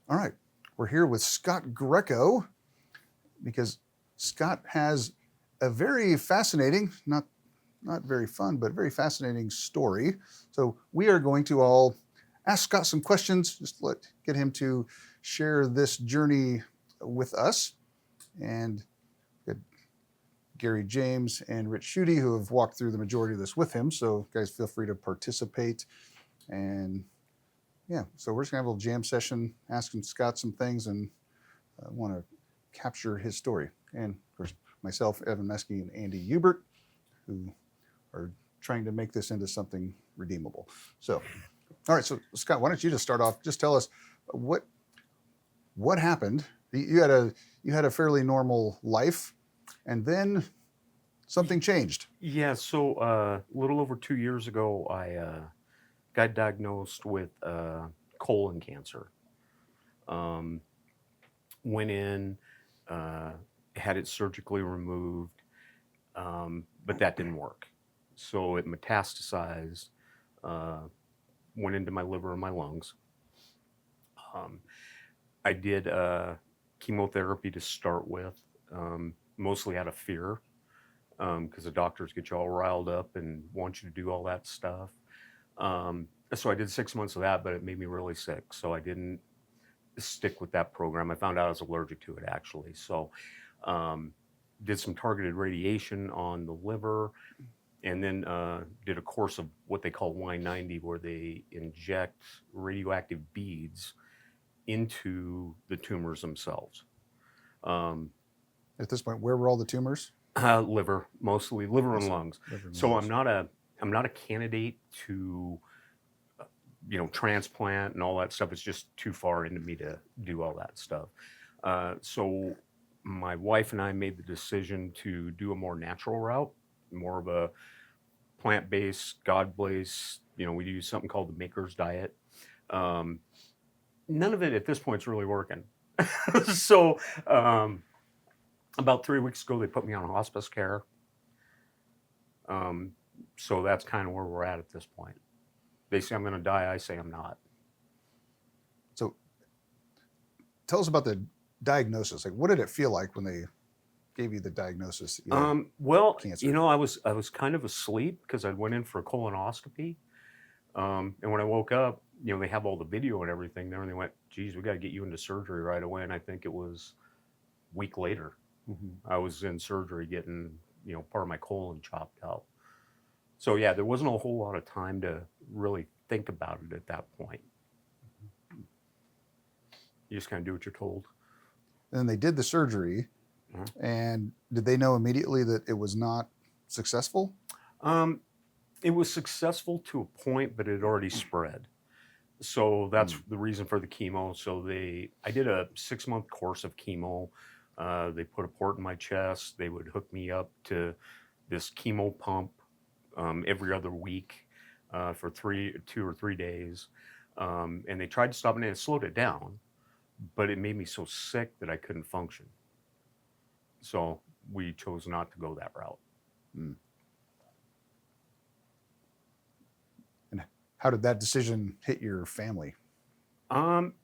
All right, we're here with Scott Greco because Scott has a very fascinating, not very fun, but very fascinating story. So we are going to all ask Scott some questions, just get him to share this journey with us. And Gary James and Rich Schutte, who have walked through the majority of this with him. So guys, feel free to participate. And yeah, so we're just gonna have a little jam session, asking Scott some things, and want to capture his story. And of course, myself, Evan Meskey, and Andy Hubert, who are trying to make this into something redeemable. So, all right, so Scott, why don't you just start off? Just tell us what happened. You had a fairly normal life, and then something changed. Yeah, so a little over 2 years ago, I got diagnosed with colon cancer. Um, Went in, uh, had it surgically removed, but that didn't work. So it metastasized, uh, went into my liver and my lungs. Um, I did chemotherapy to start with, mostly out of fear, because the doctors get you all riled up and want you to do all that stuff. So I did 6 months of that, but it made me really sick. So I didn't stick with that program. I found out I was allergic to it actually. So um, did some targeted radiation on the liver, and then did a course of what they call Y90, where they inject radioactive beads into the tumors themselves. Um, At this point, where were all the tumors? Liver, mostly liver and Also, lungs. liver and So lungs. I'm not a candidate to transplant and all that stuff. It's just too far into me to do all that stuff. So my wife and I made the decision to do a more natural route, more of a plant-based, God-based. We use something called the Maker's Diet. Um, None of it at this point is really working. So um, about 3 weeks ago, they put me on hospice care. Um, so that's kind of where we're at this point. They say I'm going to die. I say I'm not. So, tell us about the diagnosis. Like, what did it feel like when they gave you the diagnosis that you had Well, cancer? I was kind of asleep because I went in for a colonoscopy, and when I woke up, they have all the video and everything there, and they went, "Geez, we got to get you into surgery right away." And I think it was a week later, I was in surgery getting part of my colon chopped out. So yeah, there wasn't a whole lot of time to really think about it at that point. You just kind of do what you're told. And then they did the surgery, Uh-huh. and did they know immediately that it was not successful? Um, it was successful to a point, but it had already spread. So that's Mm. the reason for the chemo. I did a 6 month course of chemo. They put a port in my chest. They would hook me up to this chemo pump every other week for 2 or 3 days. And they tried to stop it and it slowed it down, but it made me so sick that I couldn't function. So we chose not to go that route. Mm. And how did that decision hit your family? Um,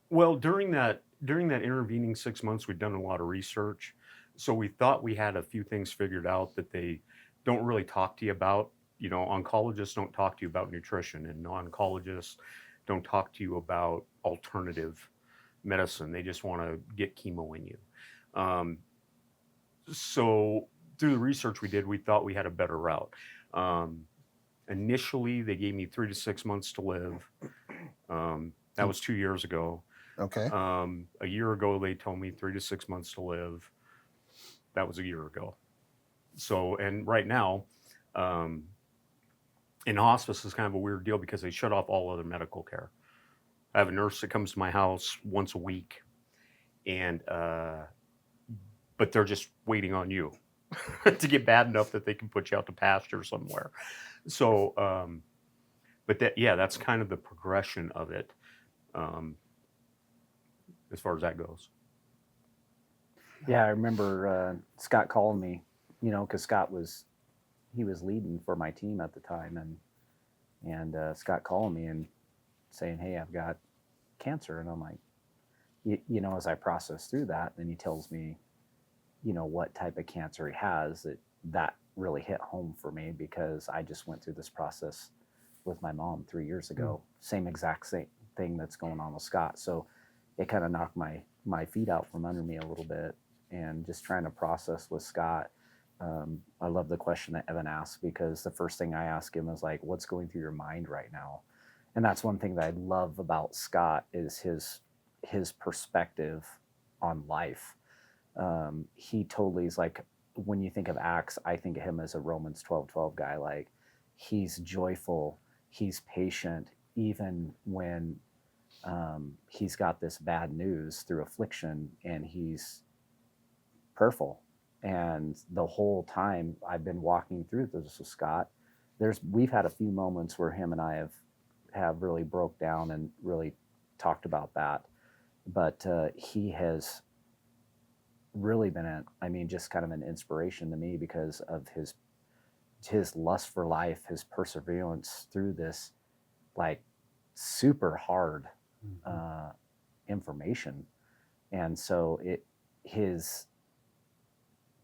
Well, during that intervening 6 months, we'd done a lot of research, so we thought we had a few things figured out that they don't really talk to you about. Oncologists don't talk to you about nutrition, and oncologists don't talk to you about alternative medicine. They just want to get chemo in you. Um, so through the research we did, we thought we had a better route. Um, Initially, they gave me 3 to 6 months to live. That was 2 years ago. Okay. A year ago, they told me 3 to 6 months to live. That was a year ago. So, and right now, um, in hospice is kind of a weird deal because they shut off all other medical care. I have a nurse that comes to my house once a week, and but they're just waiting on you to get bad enough that they can put you out to pasture somewhere. So, but yeah, that's kind of the progression of it, um, as far as that goes. Yeah, I remember Scott calling me, because he was leading for my team at the time, and Scott calling me and saying, "Hey, I've got cancer. And I'm like, as I process through that, then he tells me, what type of cancer he has. That really hit home for me because I just went through this process with my mom 3 years ago. Same exact same thing that's going on with Scott. So it kind of knocked my feet out from under me a little bit, and just trying to process with Scott. I love the question that Evan asked, because the first thing I ask him is like, what's going through your mind right now? And that's one thing that I love about Scott is his perspective on life. He totally is like, when you think of Acts, I think of him as a Romans 12:12 guy. Like, he's joyful, he's patient, even when he's got this bad news through affliction, and he's prayerful. And the whole time I've been walking through this with Scott, we've had a few moments where him and I have really broke down and really talked about that. But he has really been just kind of an inspiration to me because of his lust for life, his perseverance through this like super hard information. And so his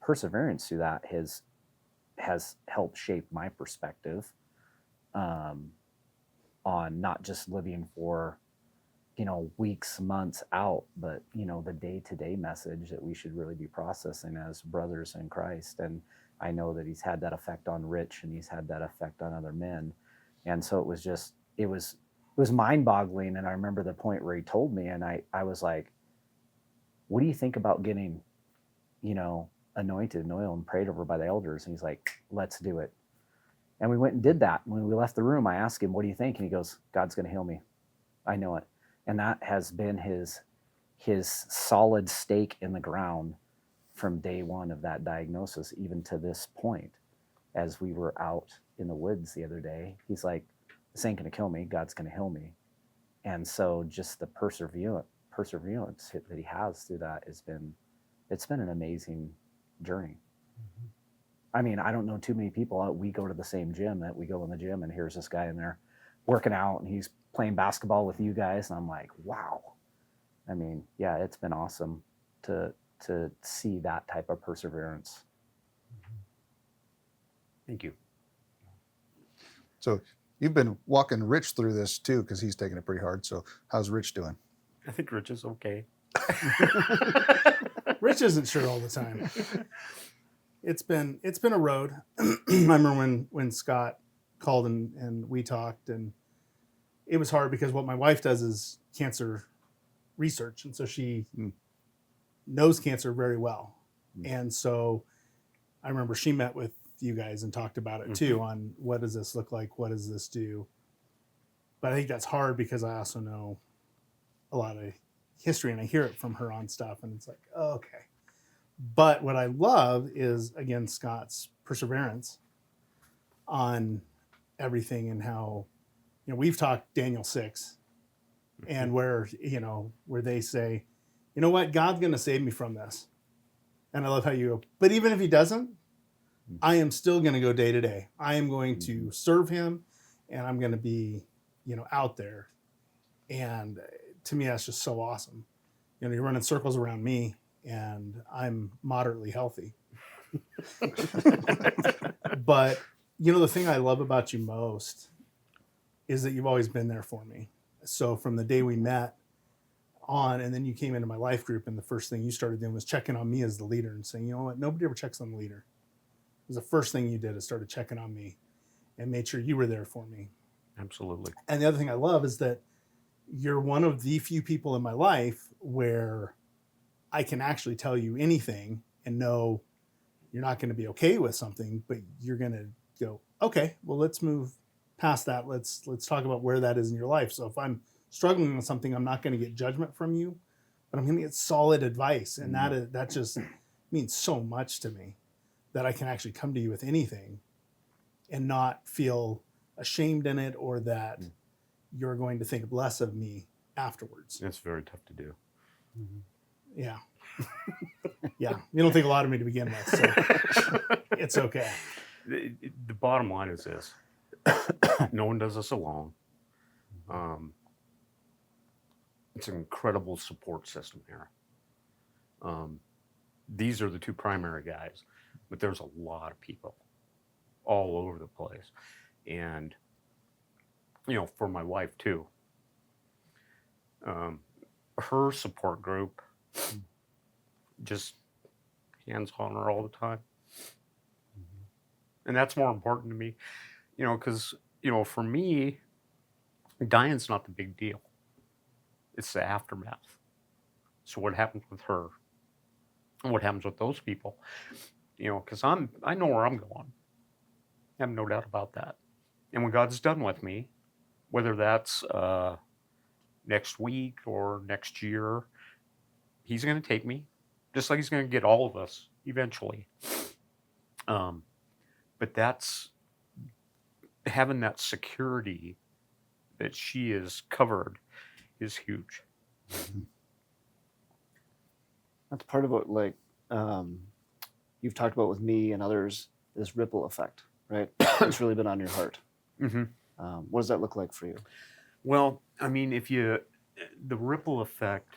perseverance through that has helped shape my perspective on not just living for weeks, months out, but the day-to-day message that we should really be processing as brothers in Christ. And I know that he's had that effect on Rich, and he's had that effect on other men. And so it was mind-boggling. And I remember the point where he told me, and I was like, what do you think about getting anointed and oil and prayed over by the elders? And he's like, let's do it. And we went and did that. When we left the room, I asked him, what do you think? And he goes, God's going to heal me. I know it. And that has been his solid stake in the ground from day one of that diagnosis, even to this point. As we were out in the woods the other day, he's like, this ain't going to kill me. God's going to heal me. And so just the perseverance that he has through that it's been an amazing journey. I mean, I don't know too many people. We go to the same gym, that we go in the gym, and here's this guy in there working out, and he's playing basketball with you guys. And I'm like, wow. I mean, yeah, it's been awesome to see that type of perseverance. Thank you. So you've been walking Rich through this too, because he's taking it pretty hard. So how's Rich doing? I think Rich is okay. Rich isn't sure all the time. It's been a road. I remember when Scott called and we talked, and it was hard because what my wife does is cancer research, and so she knows cancer very well. And so I remember she met with you guys and talked about it too, on what does this look like, what does this do. But I think that's hard because I also know a lot of history, and I hear it from her on stuff, and it's like, oh, okay. But what I love is, again, Scott's perseverance on everything, and how, we've talked Daniel 6, and where they say, you know what, God's going to save me from this. And I love how you go, but even if he doesn't, I am still going to go day to day. I am going to serve him, and I'm going to be, out there. And to me, that's just so awesome. You're running circles around me, and I'm moderately healthy. But, the thing I love about you most is that you've always been there for me. So from the day we met on, and then you came into my life group, and the first thing you started doing was checking on me as the leader and saying, you know what, nobody ever checks on the leader. It was the first thing you did, is started checking on me and made sure you were there for me. Absolutely. And the other thing I love is that you're one of the few people in my life where I can actually tell you anything and know you're not going to be okay with something, but you're going to go, okay, well, let's move past that. Let's talk about where that is in your life. So if I'm struggling with something, I'm not going to get judgment from you, but I'm going to get solid advice. And that just means so much to me, that I can actually come to you with anything and not feel ashamed in it, or that you're going to think less of me afterwards. It's very tough to do. Yeah. Yeah. You don't think a lot of me to begin with, so it's okay. The bottom line is this. No one does this alone. it's an incredible support system here. These are the two primary guys, but there's a lot of people all over the place. And, for my wife too, her support group just hands on her all the time. And that's more important to me, because, for me, dying's not the big deal. It's the aftermath. So what happens with her? What happens with those people? Because I know where I'm going. I have no doubt about that. And when God's done with me, whether that's next week or next year, He's going to take me, just like He's going to get all of us eventually. But that's having that security that she is covered is huge. That's part of what you've talked about with me and others, this ripple effect, right? It's really been on your heart. Mm-hmm. What does that look like for you? Well, I mean, the ripple effect,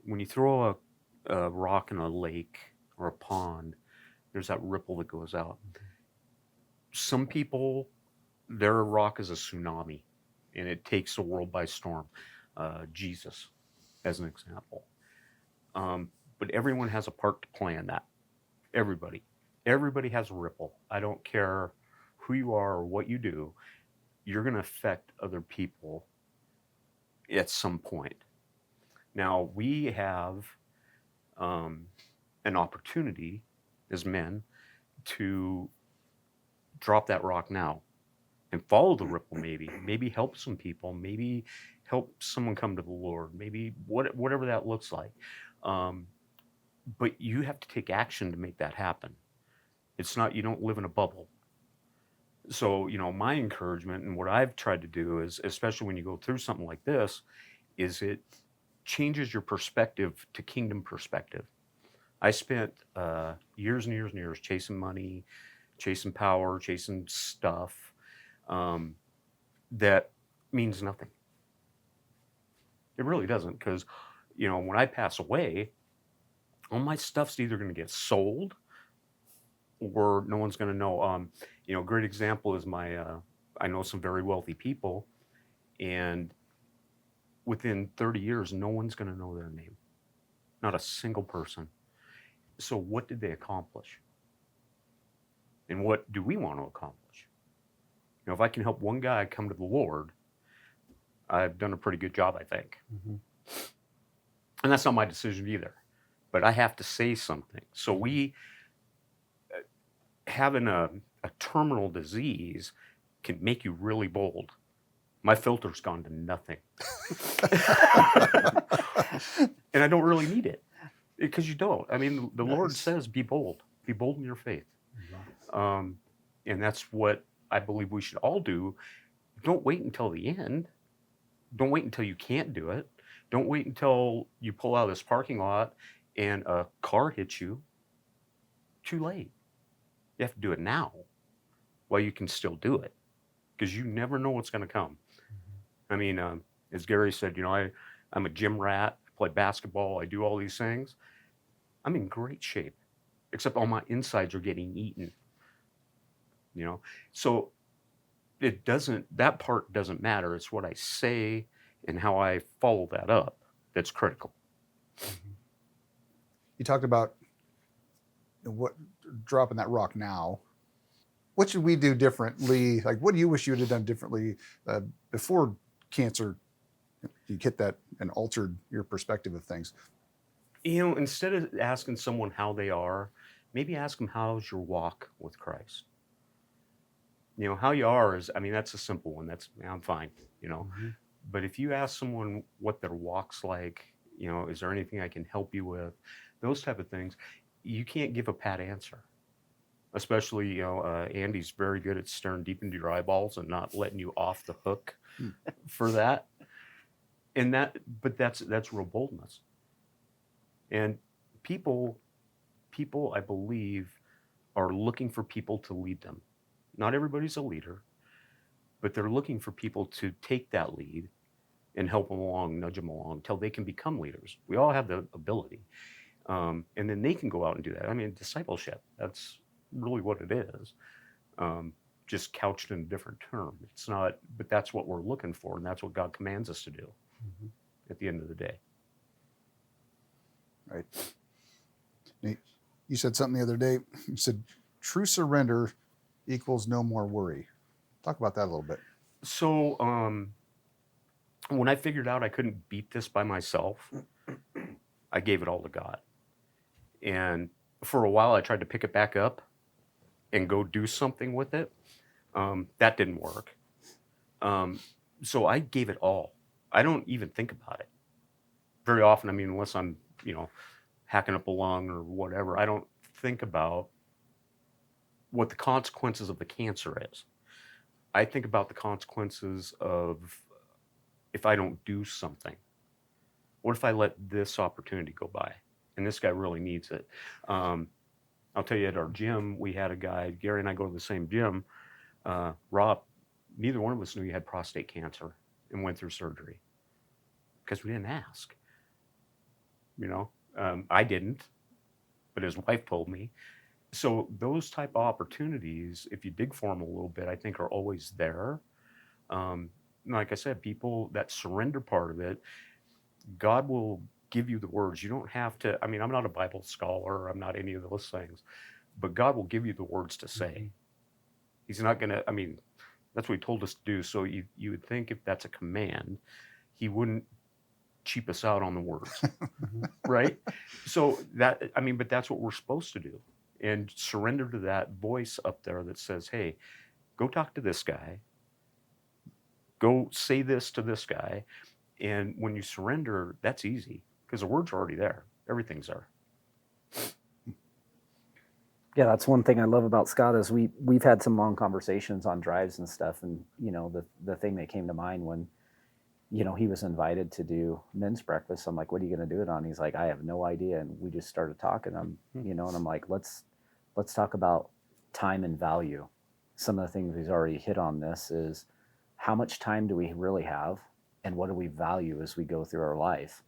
when you throw a rock in a lake or a pond, there's that ripple that goes out. Some people, their rock is a tsunami, and it takes the world by storm. Jesus, as an example. But everyone has a part to play in that. Everybody has a ripple. I don't care who you are or what you do. You're going to affect other people at some point. Now, we have an opportunity as men to drop that rock now and follow the ripple, maybe help some people, maybe help someone come to the Lord, maybe whatever that looks like. But you have to take action to make that happen. It's not, you don't live in a bubble. So, my encouragement and what I've tried to do is, especially when you go through something like this, is it changes your perspective to kingdom perspective. I spent years and years and years chasing money, chasing power, chasing stuff that means nothing. It really doesn't, because, when I pass away, all my stuff's either going to get sold or no one's going to know. A great example is I know some very wealthy people, and within 30 years, no one's going to know their name. Not a single person. So what did they accomplish? And what do we want to accomplish? If I can help one guy come to the Lord, I've done a pretty good job, I think. Mm-hmm. And that's not my decision either. But I have to say something. So we, having a terminal disease can make you really bold. My filter's gone to nothing. And I don't really need it, because you don't. I mean, the Lord says, be bold in your faith. And that's what I believe we should all do. Don't wait until the end. Don't wait until you can't do it. Don't wait until you pull out of this parking lot and a car hits you. Too late. You have to do it now while you can still do it, because you never know what's going to come. I mean, as Gary said, I'm a gym rat. I play basketball. I do all these things. I'm in great shape, except all my insides are getting eaten. So that part doesn't matter. It's what I say and how I follow that up that's critical. You talked about dropping that rock now. What should we do differently? Like, what do you wish you would have done differently before cancer? You hit that and altered your perspective of things. Instead of asking someone how they are, maybe ask them, how's your walk with Christ? How you are that's a simple one. I'm fine, Mm-hmm. But if you ask someone what their walk's like, is there anything I can help you with? Those type of things, you can't give a pat answer. Especially, Andy's very good at staring deep into your eyeballs and not letting you off the hook for that. But that's real boldness. And people, I believe, are looking for people to lead them. Not everybody's a leader, but they're looking for people to take that lead and help them along, nudge them along until they can become leaders. We all have the ability. And then they can go out and do that. I mean, discipleship, that's really what it is. Just couched in a different term. It's not, but that's what we're looking for, and that's what God commands us to do at the end of the day. Right. Nate, you said something the other day. You said true surrender equals no more worry. Talk about that a little bit. So when I figured out I couldn't beat this by myself, I gave it all to God. And for a while, I tried to pick it back up and go do something with it. That didn't work. So I gave it all. I don't even think about it very often. I mean, unless I'm, hacking up a lung or whatever, I don't think about what the consequences of the cancer is. I think about the consequences of if I don't do something. What if I let this opportunity go by? And this guy really needs it. I'll tell you, at our gym, we had a guy, Gary and I go to the same gym. Rob, neither one of us knew he had prostate cancer and went through surgery because we didn't ask. I didn't, but his wife told me. So those type of opportunities, if you dig for them a little bit, I think are always there. Like I said, people, that surrender part of it, God will give you the words. You don't have to, I'm not a Bible scholar. I'm not any of those things, but God will give you the words to say. He's not going to, that's what he told us to do. So you would think if that's a command, he wouldn't cheap us out on the words, right? So but that's what we're supposed to do. And surrender to that voice up there that says, hey, go talk to this guy. Go say this to this guy. And when you surrender, that's easy because the words are already there. Everything's there. Yeah, that's one thing I love about Scott is we've had some long conversations on drives and stuff. And, the thing that came to mind when, he was invited to do men's breakfast. I'm like, what are you going to do it on? He's like, I have no idea. And we just started talking. And I'm like, let's talk about time and value. Some of the things he's already hit on this is how much time do we really have and what do we value as we go through our life?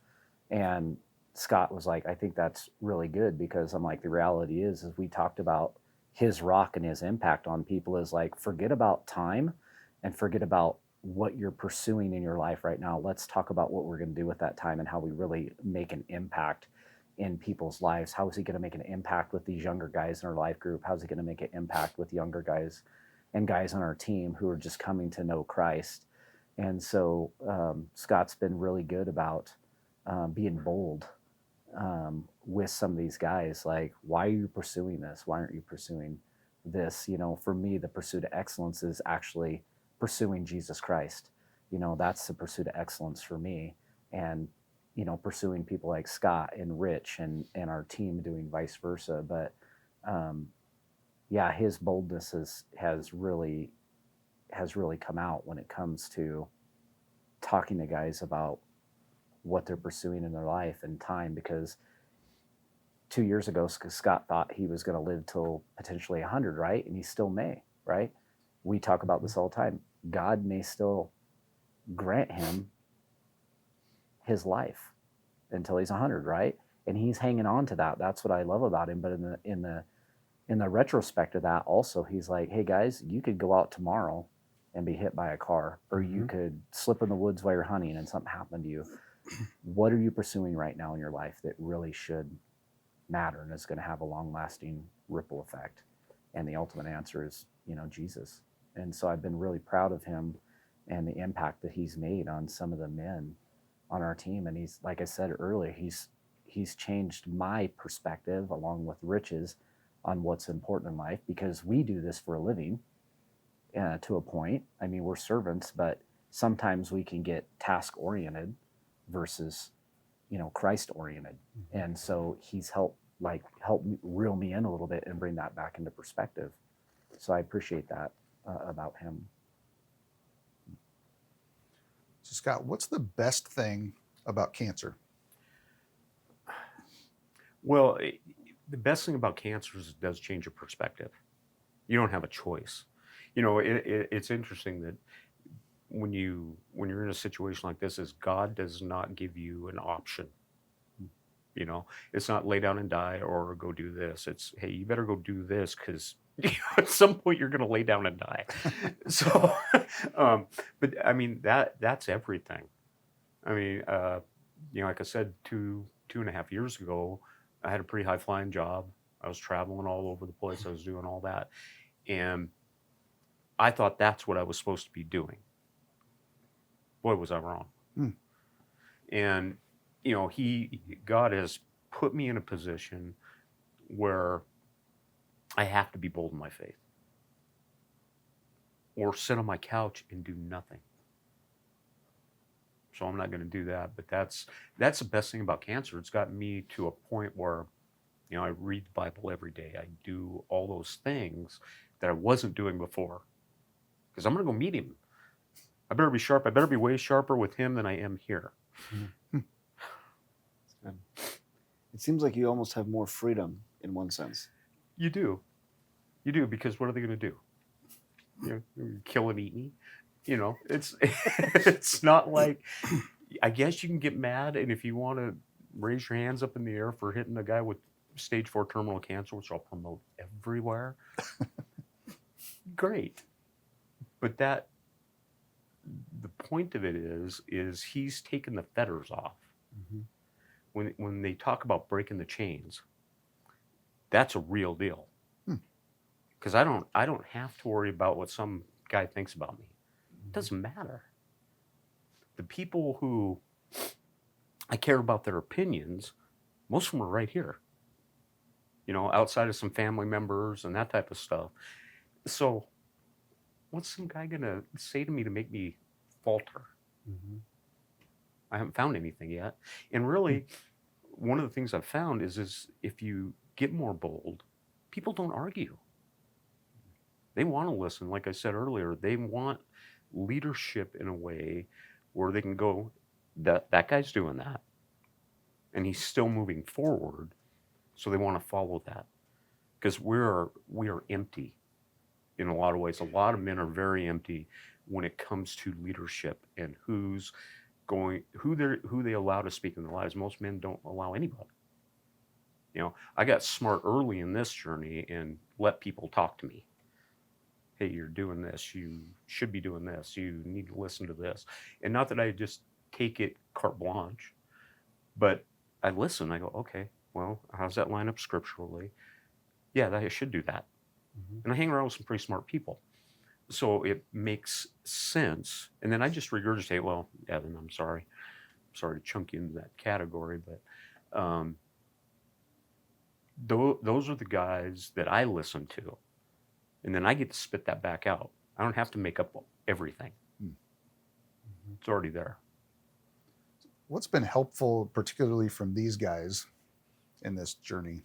And Scott was like, I think that's really good because I'm like, the reality is we talked about his rock and his impact on people is like, forget about time and forget about what you're pursuing in your life right now. Let's talk about what we're going to do with that time and how we really make an impact in people's lives. How is he going to make an impact with these younger guys in our life group? How's he going to make an impact with younger guys and guys on our team who are just coming to know Christ? And so Scott's been really good about being bold with some of these guys. Like, why are you pursuing this? Why aren't you pursuing this? For me, the pursuit of excellence is actually pursuing Jesus Christ. That's the pursuit of excellence for me. And, pursuing people like Scott and Rich and our team doing vice versa. But his boldness has really come out when it comes to talking to guys about what they're pursuing in their life and time, because 2 years ago, Scott thought he was going to live till potentially 100, right? And he still may, right? We talk about this all the time. God may still grant him his life until he's 100, right? And he's hanging on to that. That's what I love about him. But in the retrospect of that, also, he's like, hey guys, you could go out tomorrow and be hit by a car, or you could slip in the woods while you're hunting and something happened to you. What are you pursuing right now in your life that really should matter and is going to have a long-lasting ripple effect? And the ultimate answer is, Jesus. And so I've been really proud of him and the impact that he's made on some of the men on our team. And he's, like I said earlier, he's changed my perspective along with Rich's on what's important in life, because we do this for a living to a point. We're servants, but sometimes we can get task oriented versus, Christ oriented. And so he's helped reel me in a little bit and bring that back into perspective. So I appreciate that about him. So, Scott, what's the best thing about cancer? Well, the best thing about cancer is it does change your perspective. You don't have a choice. It's interesting that when you're in a situation like this is God does not give you an option. You know, it's not lay down and die or go do this. It's, hey, you better go do this because at some point you're going to lay down and die. So, but I mean, that's everything. I mean, like I said, 2.5 years ago, I had a pretty high flying job. I was traveling all over the place. I was doing all that. And I thought that's what I was supposed to be doing. Boy, was I wrong. Hmm. And, God has put me in a position where I have to be bold in my faith or sit on my couch and do nothing. So I'm not going to do that. But that's the best thing about cancer. It's gotten me to a point where, I read the Bible every day. I do all those things that I wasn't doing before because I'm going to go meet him. I better be sharp. I better be way sharper with him than I am here. It seems like you almost have more freedom in one sense. You do, because what are they going to do? Kill and eat me? It's it's not like. I guess you can get mad, and if you want to raise your hands up in the air for hitting a guy with stage 4 terminal cancer, which I'll promote everywhere, great. But the point of it is he's taken the fetters off. Mm-hmm. When they talk about breaking the chains, that's a real deal. Because I don't have to worry about what some guy thinks about me. It doesn't matter. The people who I care about their opinions, most of them are right here. Outside of some family members and that type of stuff. So what's some guy gonna say to me to make me falter? Mm-hmm. I haven't found anything yet. And really, one of the things I've found is if you get more bold, people don't argue. They want to listen. Like I said earlier, they want leadership in a way where they can go, that guy's doing that. And he's still moving forward. So they want to follow that. Because we are empty in a lot of ways. A lot of men are very empty when it comes to leadership and who they allow to speak in their lives. Most men don't allow anybody. I got smart early in this journey and let people talk to me. Hey, you're doing this. You should be doing this. You need to listen to this. And not that I just take it carte blanche, but I listen. I go, okay, well, how's that line up scripturally? Yeah, I should do that. Mm-hmm. And I hang around with some pretty smart people. So it makes sense. And then I just regurgitate, well, Evan, I'm sorry. I'm sorry to chunk you into that category, but those are the guys that I listen to. And then I get to spit that back out. I don't have to make up everything. Mm-hmm. It's already there. What's been helpful, particularly from these guys in this journey?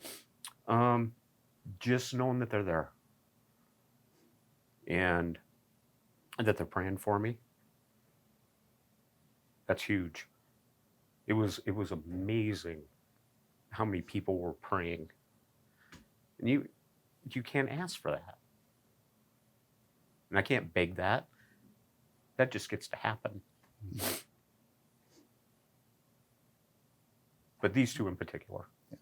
Just knowing that they're there. And that they're praying for me. That's huge. It was amazing how many people were praying. And you can't ask for that. And I can't beg that. That just gets to happen. But these two in particular. Yeah.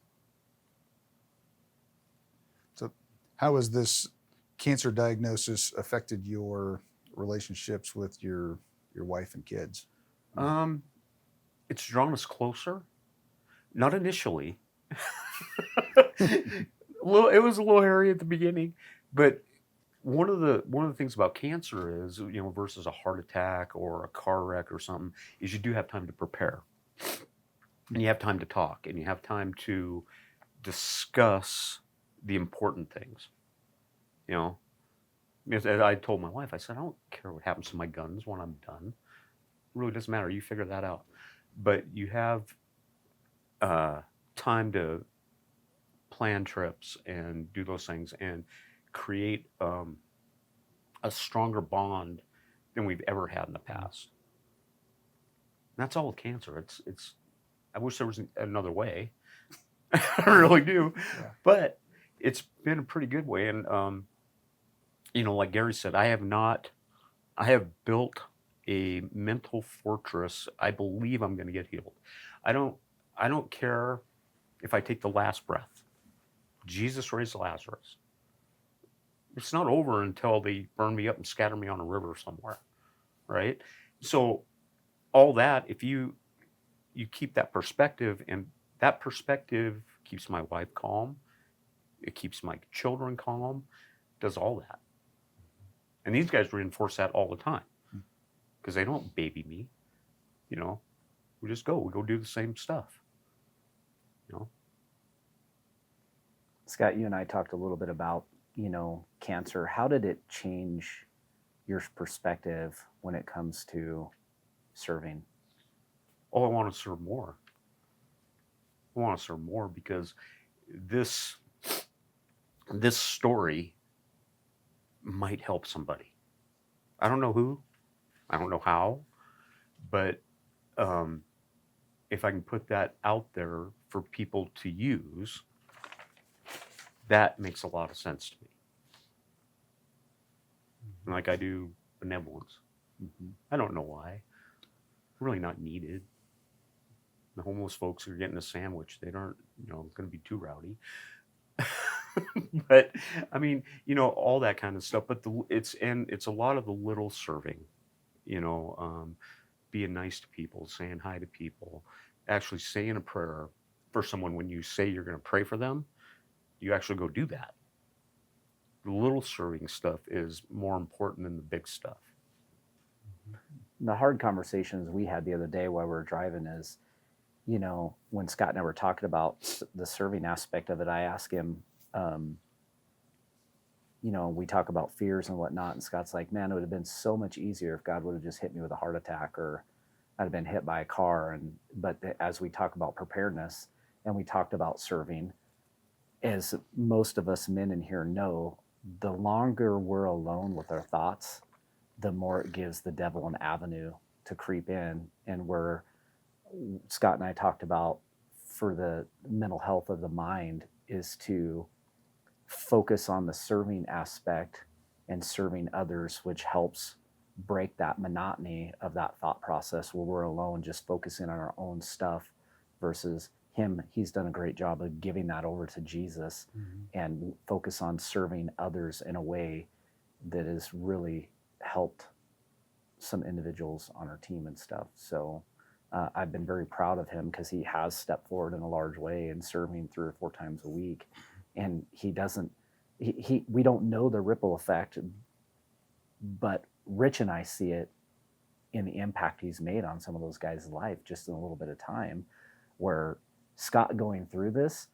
So how has this cancer diagnosis affected your relationships with your wife and kids? It's drawn us closer. Not initially. It was a little hairy at the beginning, but one of the things about cancer is, versus a heart attack or a car wreck or something, is you do have time to prepare. And you have time to talk, and you have time to discuss the important things. As I told my wife, I said, I don't care what happens to my guns when I'm done. It really doesn't matter. You figure that out. But you have time to plan trips and do those things and create a stronger bond than we've ever had in the past. And that's all with cancer. It's. I wish there was another way. I really do. Yeah. But it's been a pretty good way. And, like Gary said, I have built a mental fortress. I believe I'm going to get healed. I don't care if I take the last breath. Jesus raised Lazarus. It's not over until they burn me up and scatter me on a river somewhere, right? So all that, if you keep that perspective, and that perspective keeps my wife calm, it keeps my children calm, does all that. And these guys reinforce that all the time because they don't baby me, you know. We go do the same stuff, you know. Scott, you and I talked a little bit about, you know, cancer. How did it change your perspective when it comes to serving? Oh, I want to serve more. I want to serve more because this story might help somebody. I don't know who, I don't know how, but if I can put that out there for people to use, that makes a lot of sense to me. Like I do benevolence. I don't know why. Really not needed. The homeless folks are getting a sandwich. They aren't, you know, going to be too rowdy. But I mean, you know, all that kind of stuff. But it's a lot of the little serving, you know, being nice to people, saying hi to people, actually saying a prayer for someone. When you say you're going to pray for them, you actually go do that. The little serving stuff is more important than the big stuff. The hard conversations we had the other day while we were driving is, you know, when Scott and I were talking about the serving aspect of it, I asked him, you know, we talk about fears and whatnot, and Scott's like, man, it would have been so much easier if God would have just hit me with a heart attack, or I'd have been hit by a car. But as we talk about preparedness and we talked about serving, as most of us men in here know, the longer we're alone with our thoughts, the more it gives the devil an avenue to creep in. And where Scott and I talked about for the mental health of the mind is to focus on the serving aspect and serving others, which helps break that monotony of that thought process where we're alone just focusing on our own stuff versus him. He's done a great job of giving that over to Jesus and focus on serving others in a way that has really helped some individuals on our team and stuff. So I've been very proud of him because he has stepped forward in a large way and serving 3 or 4 times a week. And we don't know the ripple effect, but Rich and I see it in the impact he's made on some of those guys' life just in a little bit of time. Where Scott going through this,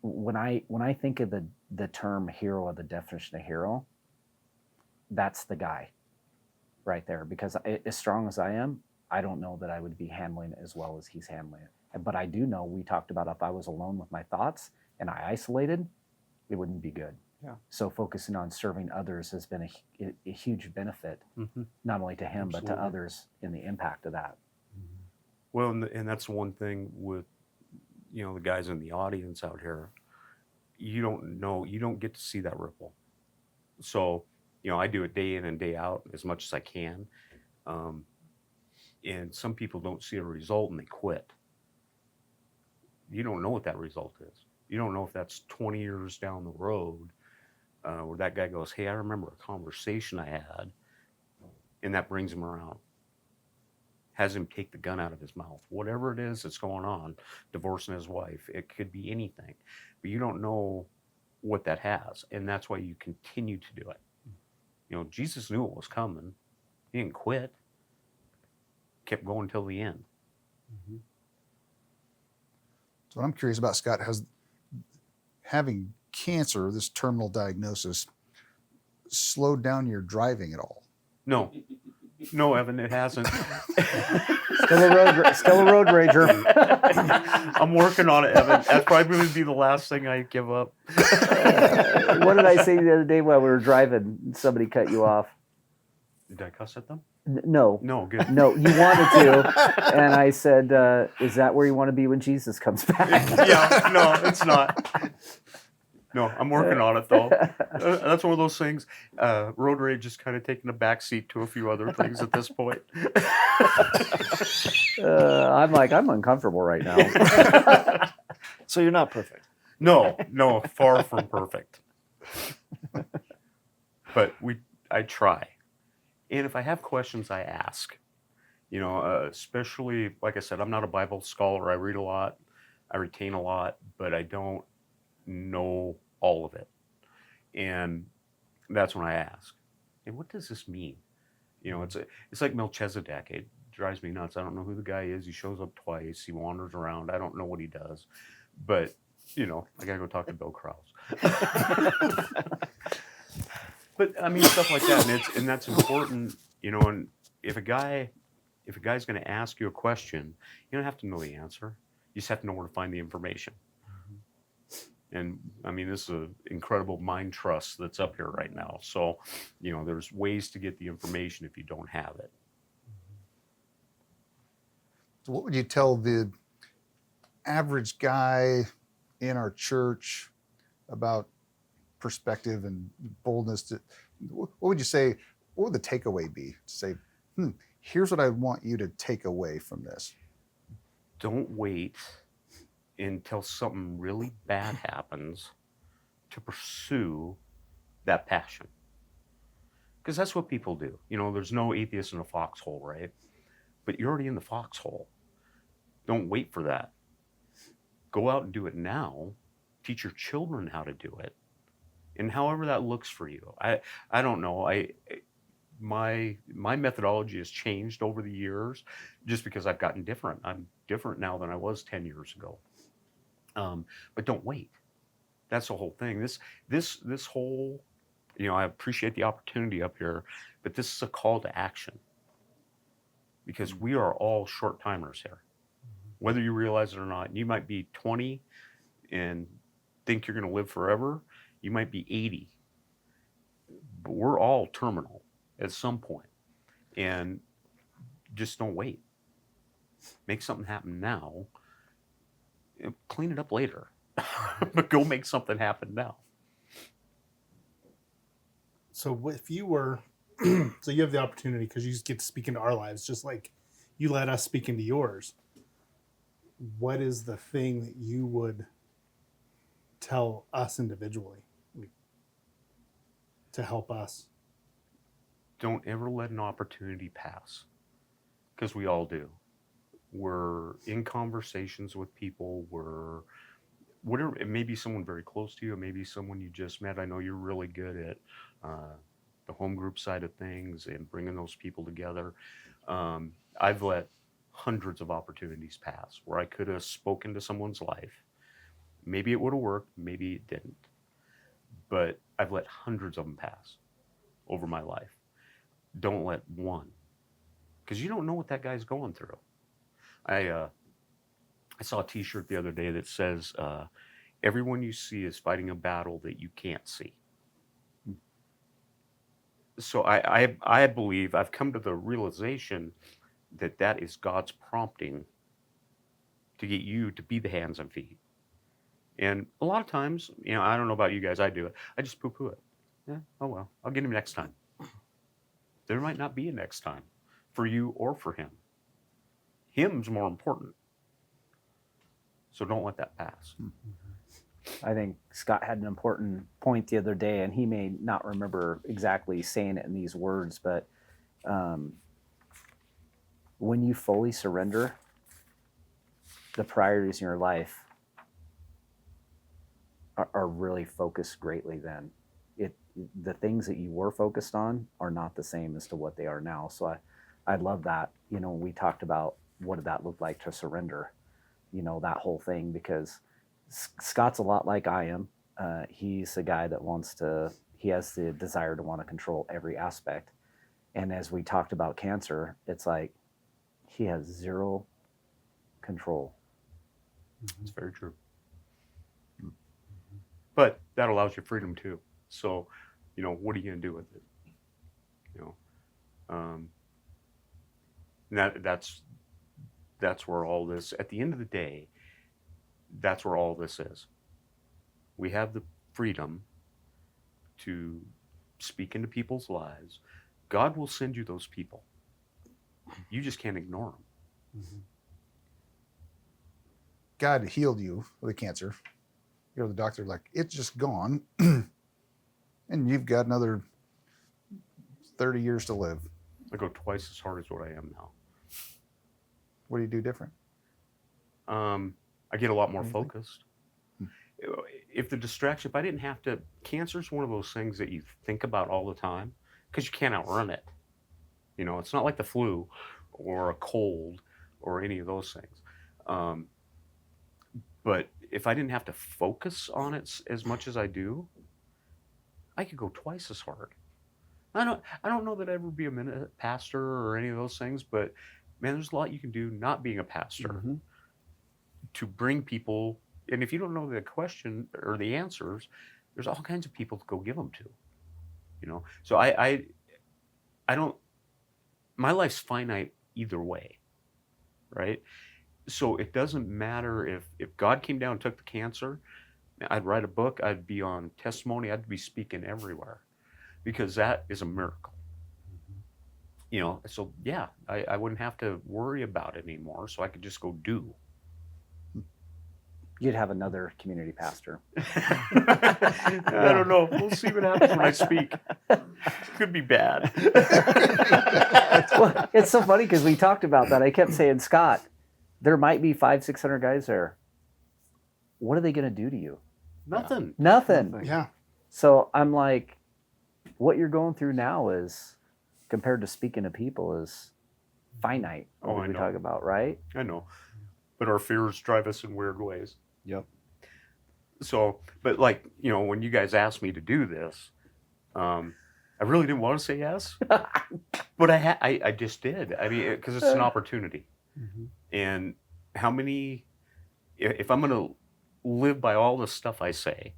when I think of the term hero or the definition of hero, that's the guy right there. Because as strong as I am, I don't know that I would be handling it as well as he's handling it. But I do know, we talked about, if I was alone with my thoughts and I isolated, it wouldn't be good. Yeah. So focusing on serving others has been a huge benefit, not only to him, but to others in the impact of that. Well, and that's one thing with, you know, the guys in the audience out here. You don't get to see that ripple. So, you know, I do it day in and day out as much as I can. And some people don't see a result and they quit. You don't know what that result is. You don't know if that's 20 years down the road where that guy goes, hey, I remember a conversation I had, and that brings him around. Has him take the gun out of his mouth. Whatever it is that's going on, divorcing his wife, it could be anything. But you don't know what that has, and that's why you continue to do it. You know, Jesus knew it was coming. He didn't quit. Kept going till the end. So what I'm curious about, Scott, has having cancer, this terminal diagnosis, slowed down your driving at all? No, Evan, it hasn't. Still a road rager. I'm working on it, Evan. That's probably going to be the last thing I give up. What did I say the other day while we were driving? Somebody cut you off. Did I cuss at them? No. No, good. No, you wanted to. And I said, is that where you want to be when Jesus comes back? Yeah, no, it's not. No, I'm working on it though. That's one of those things. Road rage is kind of taking a back seat to a few other things at this point. I'm uncomfortable right now. So you're not perfect. No, far from perfect. But I try. And if I have questions, I ask. Especially, like I said, I'm not a Bible scholar. I read a lot, I retain a lot, but I don't know all of it. And that's when I ask, hey, what does this mean? It's like Melchizedek. It drives me nuts. I don't know who the guy is. He shows up twice. He wanders around. I don't know what he does. But, I got to go talk to Bill Krause. But I mean, stuff like that, and that's important, and if a guy's going to ask you a question, you don't have to know the answer. You just have to know where to find the information. And I mean, this is an incredible mind trust that's up here right now. So, there's ways to get the information if you don't have it. So what would you tell the average guy in our church about perspective and boldness? What would you say? What would the takeaway be? To say, here's what I want you to take away from this. Don't wait until something really bad happens to pursue that passion. Because that's what people do. There's no atheist in a foxhole, right? But you're already in the foxhole. Don't wait for that. Go out and do it now. Teach your children how to do it. And however that looks for you. I don't know. My methodology has changed over the years just because I've gotten different. I'm different now than I was 10 years ago. But don't wait. That's the whole thing. This whole, I appreciate the opportunity up here, but this is a call to action because we are all short timers here, whether you realize it or not. You might be 20 and think you're going to live forever. You might be 80, but we're all terminal at some point, and just don't wait. Make something happen now. Clean it up later, but go make something happen now. So if you were, so you have the opportunity because you get to speak into our lives, just like you let us speak into yours. What is the thing that you would tell us individually to help us? Don't ever let an opportunity pass, because we all do. We're in conversations with people. Whatever, it may be someone very close to you, it may be someone you just met. I know you're really good at the home group side of things and bringing those people together. I've let hundreds of opportunities pass where I could have spoken to someone's life. Maybe it would have worked, maybe it didn't. But I've let hundreds of them pass over my life. Don't let one, because you don't know what that guy's going through. I saw a T-shirt the other day that says, everyone you see is fighting a battle that you can't see. So I believe I've come to the realization that is God's prompting to get you to be the hands and feet. And a lot of times, I don't know about you guys, I do it. I just poo-poo it. Yeah, oh well, I'll get him next time. There might not be a next time for you or for him. Him's more important. So don't let that pass. I think Scott had an important point the other day, and he may not remember exactly saying it in these words, but when you fully surrender, the priorities in your life are really focused greatly then. The things that you were focused on are not the same as to what they are now. So I love that. When we talked about what did that look like to surrender, that whole thing, because Scott's a lot like I am. He's a guy that he has the desire to want to control every aspect. And as we talked about cancer, it's like he has zero control. That's very true. But that allows you freedom too. So, what are you going to do with it? That's where all this, at the end of the day, that's where all this is. We have freedom to speak into people's lives, God will send you those people. You just can't ignore them. God healed you of the cancer. You go to the doctor, like, it's just gone. And you've got another 30 years to live. I go twice as hard as what I am now. What do you do different? I get a lot more Anything? focused. If the distraction, if I didn't have to, cancer's one of those things that you think about all the time because you can't outrun it. You know, it's not like the flu or a cold or any of those things. But if I didn't have to focus on it as much as I do, I could go twice as hard. I don't know that I'd ever be a pastor or any of those things, but man, there's a lot you can do not being a pastor to bring people. And if you don't know the question or the answers, there's all kinds of people to go give them to. You know, so I don't. My life's finite either way, right? So it doesn't matter if God came down and took the cancer. I'd write a book. I'd be on testimony. I'd be speaking everywhere, because that is a miracle. You know, so yeah, I wouldn't have to worry about it anymore. So I could just go do. You'd have another community pastor. I don't know. We'll see what happens when I speak. Could be bad. Well, it's so funny because we talked about that. I kept saying, Scott, there might be 500-600 guys there. What are they going to do to you? Nothing. Nothing. Yeah. So I'm like, what you're going through now is, compared to speaking to people, is finite. Oh, What I we know. talk about, right? I know. But our fears drive us in weird ways. Yep. So, but like, you know, when you guys asked me to do this, I really didn't want to say yes, but I just did. I mean, because it's an opportunity. And how many, if I'm going to live by all the stuff I say,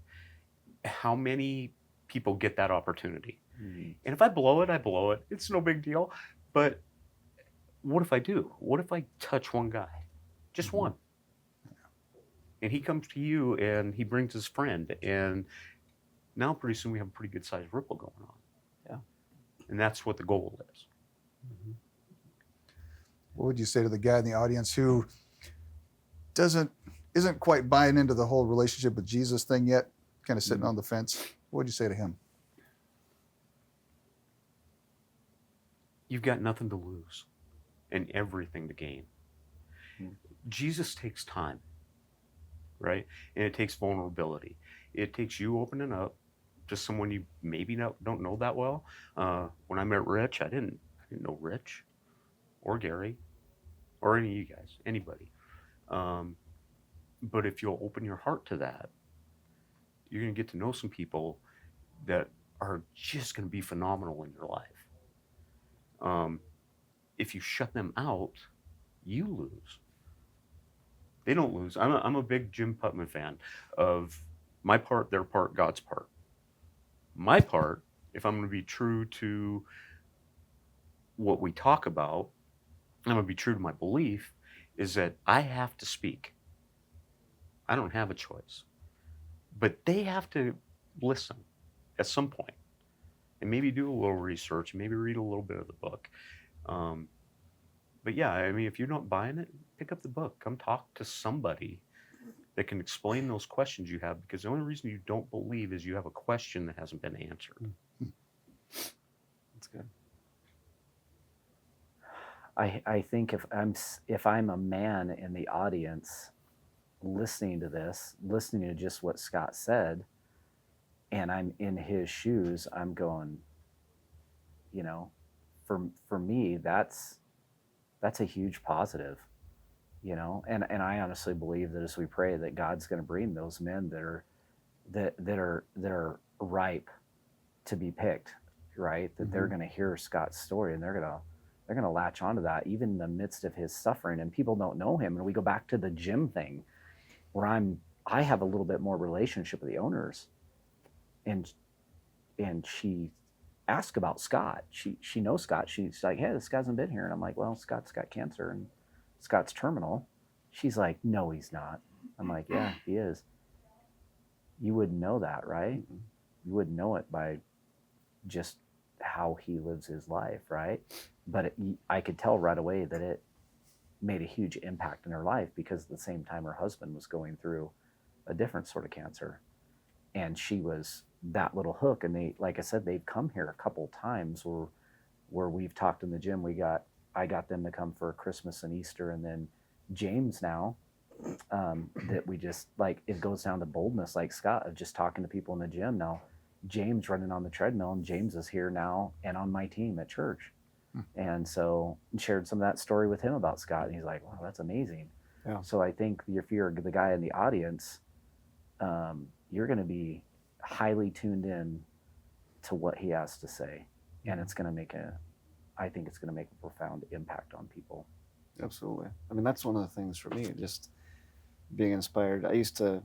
how many people get that opportunity? And if I blow it, I blow it. It's no big deal. But what if I do? What if I touch one guy? Just one. And he comes to you and he brings his friend. And now pretty soon we have a pretty good sized ripple going on. Yeah. And that's what the goal is. What would you say to the guy in the audience who isn't quite buying into the whole relationship with Jesus thing yet, kind of sitting on the fence? What would you say to him? You've got nothing to lose and everything to gain. Jesus takes time, right? And it takes vulnerability. It takes you opening up to someone you maybe don't know that well. When I met Rich, I didn't know Rich or Gary or any of you guys, anybody. But if you'll open your heart to that, you're going to get to know some people that are just going to be phenomenal in your life. If you shut them out, you lose. They don't lose. I'm a big Jim Putman fan of my part, their part, God's part. My part, if I'm going to be true to what we talk about, I'm going to be true to my belief, is that I have to speak. I don't have a choice. But they have to listen at some point and maybe do a little research, maybe read a little bit of the book. But yeah, I mean, if you're not buying it, pick up the book. Come talk to somebody that can explain those questions you have, because the only reason you don't believe is you have a question that hasn't been answered. That's good. I think if I'm a man in the audience listening to this, listening to just what Scott said, and I'm in his shoes, I'm going, you know, for me, that's a huge positive, you know, and I honestly believe that as we pray that God's going to bring those men that are ripe to be picked, right? That they're going to hear Scott's story and they're going to latch onto that even in the midst of his suffering, and people don't know him. And we go back to the gym thing where I have a little bit more relationship with the owners, and she asked about Scott. She knows Scott. She's like, hey, this guy hasn't been here. And I'm like, well, Scott's got cancer and Scott's terminal. She's like, no, he's not. I'm like, yeah, he is. you wouldn't know that, right? You wouldn't know it by just how he lives his life, right? But I could tell right away that it made a huge impact in her life, because at the same time her husband was going through a different sort of cancer, and she was that little hook. And they, like I said, they've come here a couple times where we've talked in the gym. I got them to come for Christmas and Easter, and then James now, that we just, like, it goes down to boldness, like Scott, of just talking to people in the gym. Now James running on the treadmill, and James is here now and on my team at church. And so shared some of that story with him about Scott, and he's like, wow, that's amazing. Yeah. So I think if you're the guy in the audience, you're going to be highly tuned in to what he has to say, and it's going to I think it's going to make a profound impact on people. Absolutely. I mean, that's one of the things for me, just being inspired. I used to,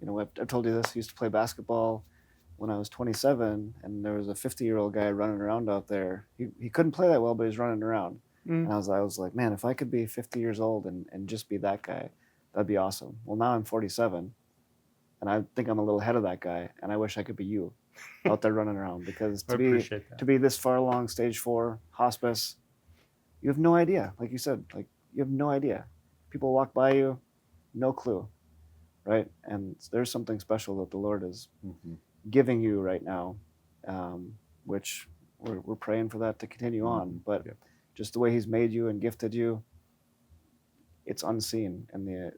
I've told you this, I used to play basketball when I was 27, and there was a 50-year-old guy running around out there. He couldn't play that well, but he was running around. And I was like, man, if I could be 50 years old and just be that guy, that'd be awesome. Well, now I'm 47, and I think I'm a little ahead of that guy, and I wish I could be you out there running around, because I appreciate that. to be this far along, stage 4, hospice, you have no idea. Like you said, like, you have no idea. People walk by you, no clue, right? And there's something special that the Lord is giving you right now, which we're praying for that to continue on. But just the way He's made you and gifted you, it's unseen. And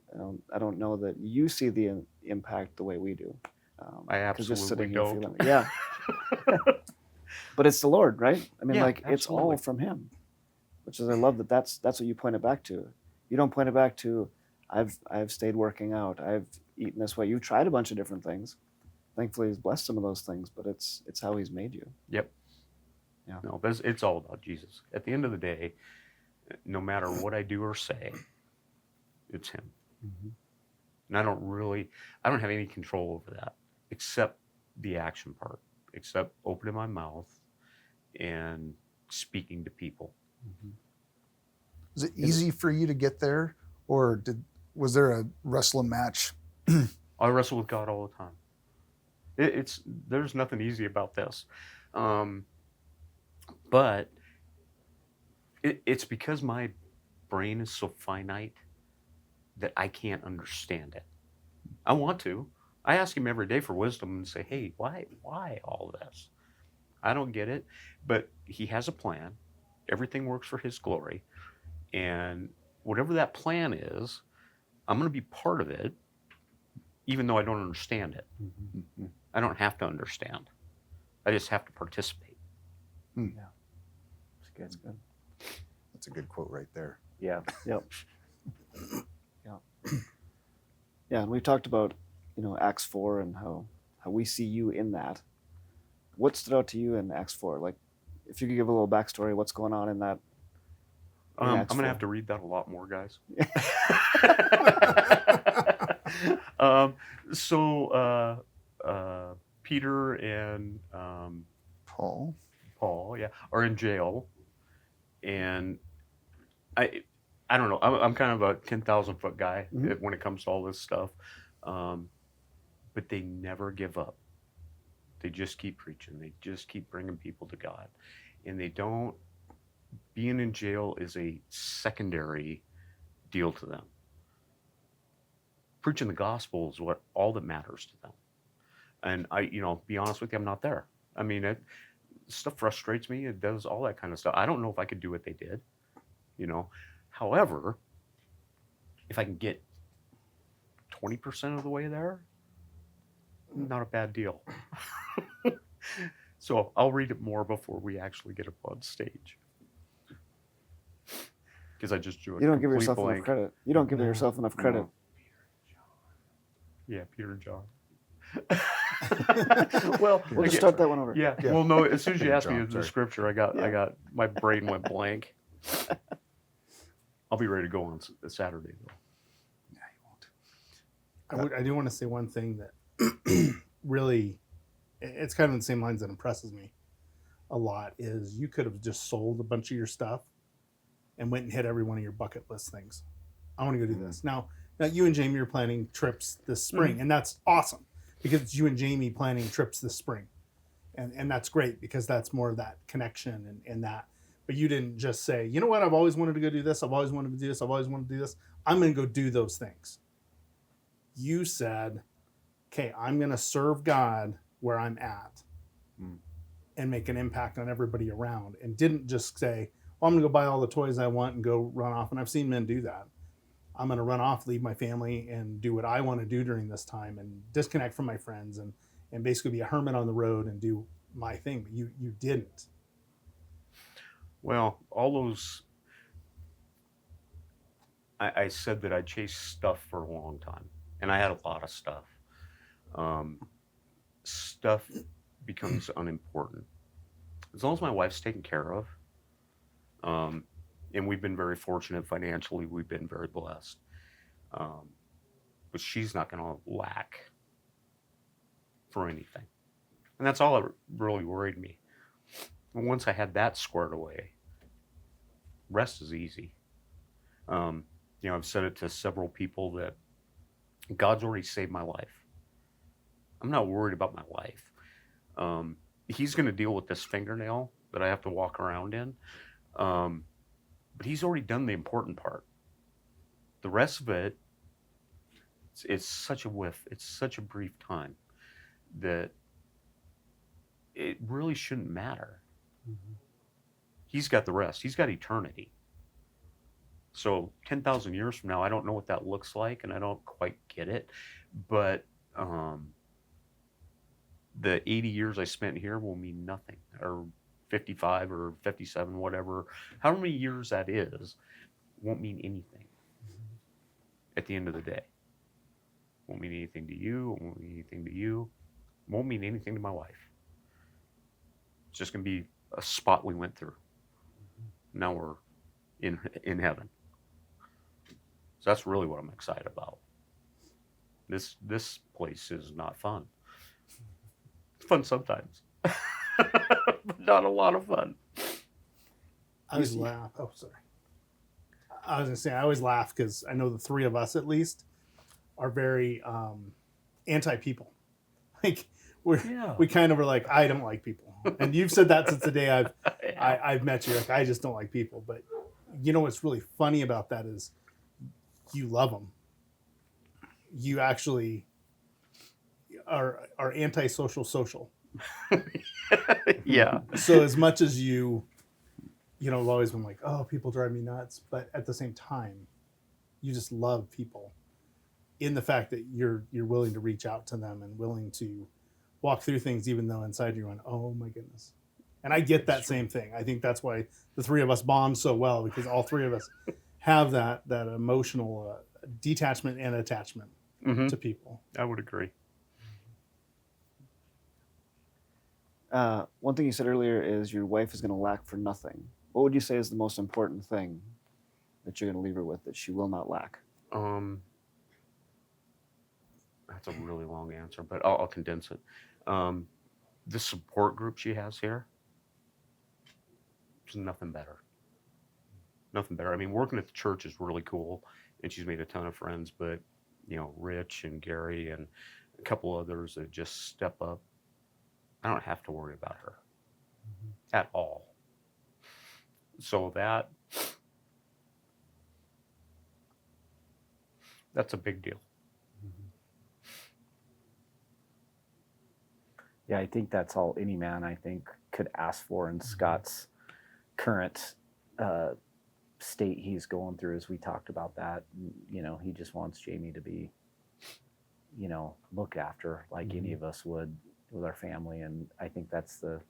I don't know that you see the impact the way we do. I 'Cause just absolutely sitting here don't. feeling it. Yeah. But it's the Lord, right? I mean, Yeah, like, it's all absolutely. from Him, which is, I love that's what you point it back to. You don't point it back to, I've stayed working out, I've eaten this way. You've tried a bunch of different things. Thankfully, He's blessed some of those things, but it's how He's made you. Yep. Yeah. No, it's all about Jesus. At the end of the day, no matter what I do or say, it's Him. And I don't have any control over that, except the action part, except opening my mouth and speaking to people. Was it easy for you to get there, or was there a wrestling match? I wrestle with God all the time. There's nothing easy about this, but it's because my brain is so finite that I can't understand it. I want to. I ask Him every day for wisdom and say, hey, why all this? I don't get it, but He has a plan. Everything works for His glory. And whatever that plan is, I'm going to be part of it, even though I don't understand it. I don't have to understand. I just have to participate. It's good. That's good. That's a good quote right there. Yeah. Yep. Yeah, and we've talked about, Acts 4 and how we see you in that. What stood out to you in Acts 4? Like, if you could give a little backstory, what's going on in that? I'm Acts going to 4. have to read that a lot more, guys. Peter and Paul. Paul, are in jail, and I don't know. I'm kind of a 10,000 foot guy when it comes to all this stuff, but they never give up. They just keep preaching. They just keep bringing people to God, and they don't. Being in jail is a secondary deal to them. Preaching the gospel is all that matters to them. And I, be honest with you, I'm not there. I mean, stuff frustrates me. It does all that kind of stuff. I don't know if I could do what they did, However, if I can get 20% of the way there, not a bad deal. So I'll read it more before we actually get up on stage. Because I just drew a You don't give complete yourself blank. enough credit. You don't give yourself enough credit. No. Yeah, Peter and John. Well, we'll just start that one over. Yeah. Yeah. Well, no. As soon as you Peter asked me John, the sorry. scripture, I got my brain went blank. I'll be ready to go on Saturday though. Yeah, you won't. I do want to say one thing that really, it's kind of in the same lines that impresses me a lot, is you could have just sold a bunch of your stuff and went and hit every one of your bucket list things. I want to go do this. Now you and Jamie are planning trips this spring, and that's awesome. because it's you and Jamie planning trips this spring. And that's great because that's more of that connection and that. But you didn't just say, you know what, I've always wanted to go do this. I've always wanted to do this. I've always wanted to do this. I'm going to go do those things. You said, okay, I'm going to serve God where I'm at and make an impact on everybody around. And didn't just say, well, I'm going to go buy all the toys I want and go run off. And I've seen men do that. I'm going to run off, leave my family, and do what I want to do during this time and disconnect from my friends and basically be a hermit on the road and do my thing. But you didn't. Well, all those, I said that I chased stuff for a long time, and I had a lot of stuff. Stuff becomes unimportant. As long as my wife's taken care of, and we've been very fortunate financially, we've been very blessed. But she's not going to lack for anything. And that's all that really worried me. And once I had that squared away, rest is easy. I've said it to several people that God's already saved my life. I'm not worried about my life. He's going to deal with this fingernail that I have to walk around in. But he's already done the important part. The rest of it, it's such a whiff. It's such a brief time that it really shouldn't matter. Mm-hmm. He's got the rest. He's got eternity. So 10,000 years from now, I don't know what that looks like, and I don't quite get it. But the 80 years I spent here will mean nothing, or 55 or 57, whatever. However many years that is, won't mean anything at the end of the day. Won't mean anything to you. Won't mean anything to you. Won't mean anything to my wife. It's just going to be a spot we went through. Now we're in heaven. So that's really what I'm excited about. This place is not fun. It's fun sometimes, but not a lot of fun. I always laugh. Oh, sorry. I was going to say, I always laugh because I know the three of us, at least, are very anti-people. Like, we kind of are like, I don't like people. And you've said that since the day I've met you. Like, I just don't like people. But you know what's really funny about that is you love them. You actually are anti-social social. Yeah. So as much as you know, I've always been like, oh, people drive me nuts. But at the same time, you just love people in the fact that you're willing to reach out to them and willing to walk through things, even though inside you're going, oh my goodness. And I get that same thing. I think that's why the three of us bond so well, because all three of us have that emotional detachment and attachment to people. I would agree. One thing you said earlier is your wife is going to lack for nothing. What would you say is the most important thing that you're going to leave her with that she will not lack? That's a really long answer, but I'll condense it. The support group she has here, there's nothing better. Nothing better. I mean, working at the church is really cool, and she's made a ton of friends, but, Rich and Gary and a couple others that just step up. I don't have to worry about her at all. So that's a big deal. Yeah, I think that's all any man, I think, could ask for in Scott's current state he's going through, as we talked about that. He just wants Jamie to be, looked after like any of us would with our family. And I think that's the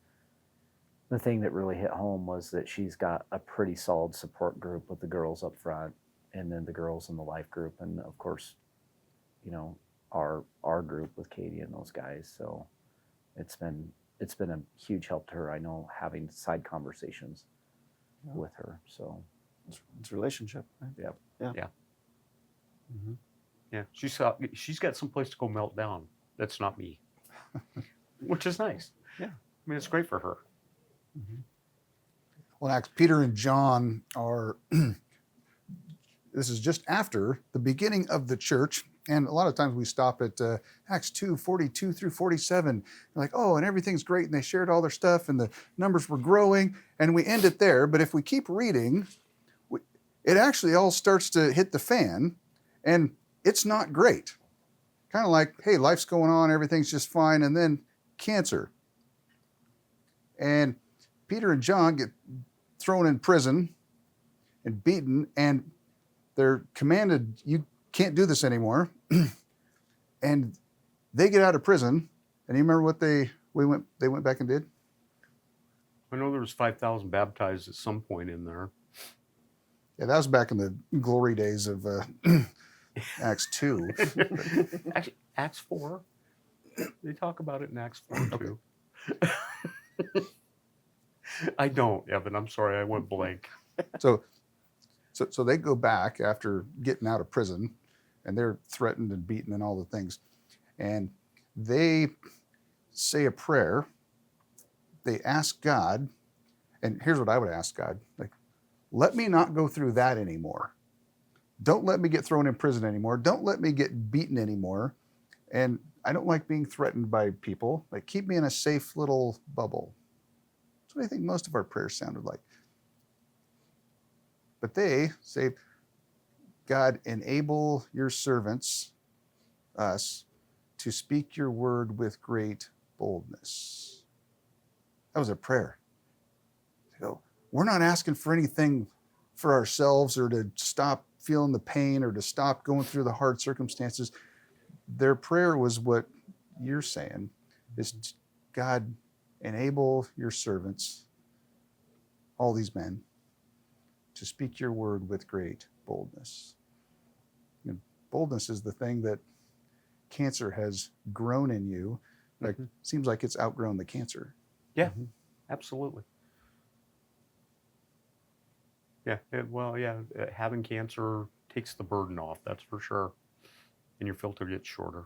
thing that really hit home, was that she's got a pretty solid support group with the girls up front, and then the girls in the life group, and of course, our group with Katie and those guys. So it's been a huge help to her. I know, having side conversations with her. So it's a relationship, right? Yeah. Yeah, she's got some place to go melt down. That's not me, which is nice. Yeah, I mean, it's great for her. Well, in Acts, Peter and John are, this is just after the beginning of the church, And a lot of times we stop at Acts 2, 42 through 47. You're like, oh, and everything's great. And they shared all their stuff and the numbers were growing. And we end it there. But if we keep reading, it actually all starts to hit the fan and it's not great. Kind of like, hey, life's going on, everything's just fine. And then cancer. And Peter and John get thrown in prison and beaten, and they're commanded, you can't do this anymore. And they get out of prison. And you remember what they went back and did? I know there was 5,000 baptized at some point in there. Yeah, that was back in the glory days of Acts 2. Actually, Acts 4. They talk about it in Acts 4 too. I don't, Evan. I'm sorry, I went blank. So they go back after getting out of prison, and they're threatened and beaten and all the things. And they say a prayer. They ask God, and here's what I would ask God: like, let me not go through that anymore. Don't let me get thrown in prison anymore. Don't let me get beaten anymore. And I don't like being threatened by people. Like, keep me in a safe little bubble. That's what I think most of our prayers sounded like. But they say, God, enable your servants, us, to speak your word with great boldness. That was a prayer. So we're not asking for anything for ourselves or to stop feeling the pain or to stop going through the hard circumstances. Their prayer was what you're saying is, God, enable your servants, all these men, to speak your word with great boldness. And boldness is the thing that cancer has grown in you. Like, seems like it's outgrown the cancer. Yeah, absolutely. Yeah, having cancer takes the burden off, that's for sure. And your filter gets shorter.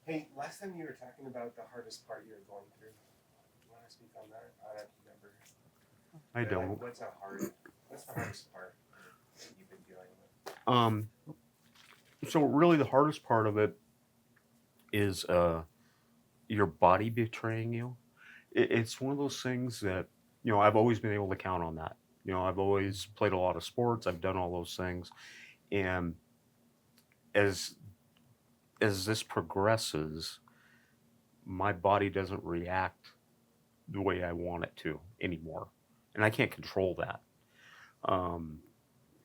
Hey, last time you were talking about the hardest part you were going through. You want to speak on that? I don't remember. I But, don't. Like, what's the hardest part that you've been dealing with? So really the hardest part of it is your body betraying you. It's one of those things that, I've always been able to count on that. I've always played a lot of sports. I've done all those things. And as this progresses, my body doesn't react the way I want it to anymore. And I can't control that.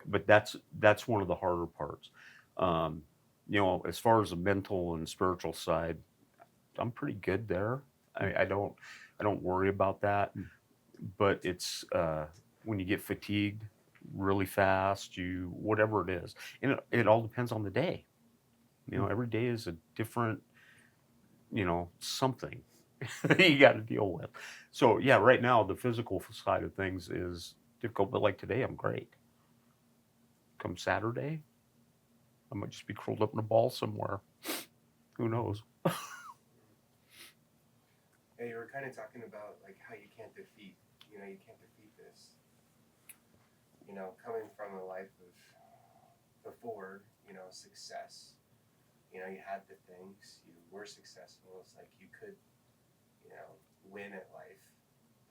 But that's one of the harder parts. As far as the mental and spiritual side, I'm pretty good there. I don't worry about that. But it's when you get fatigued really fast, whatever it is, and it all depends on the day. Every day is a different, something you got to deal with. So yeah, right now the physical side of things is difficult, but like today I'm great. Come Saturday, I might just be curled up in a ball somewhere. Who knows? Yeah, you were kind of talking about like how you can't defeat this. Coming from a life of before, success. You had the things, you were successful. It's like you could, win at life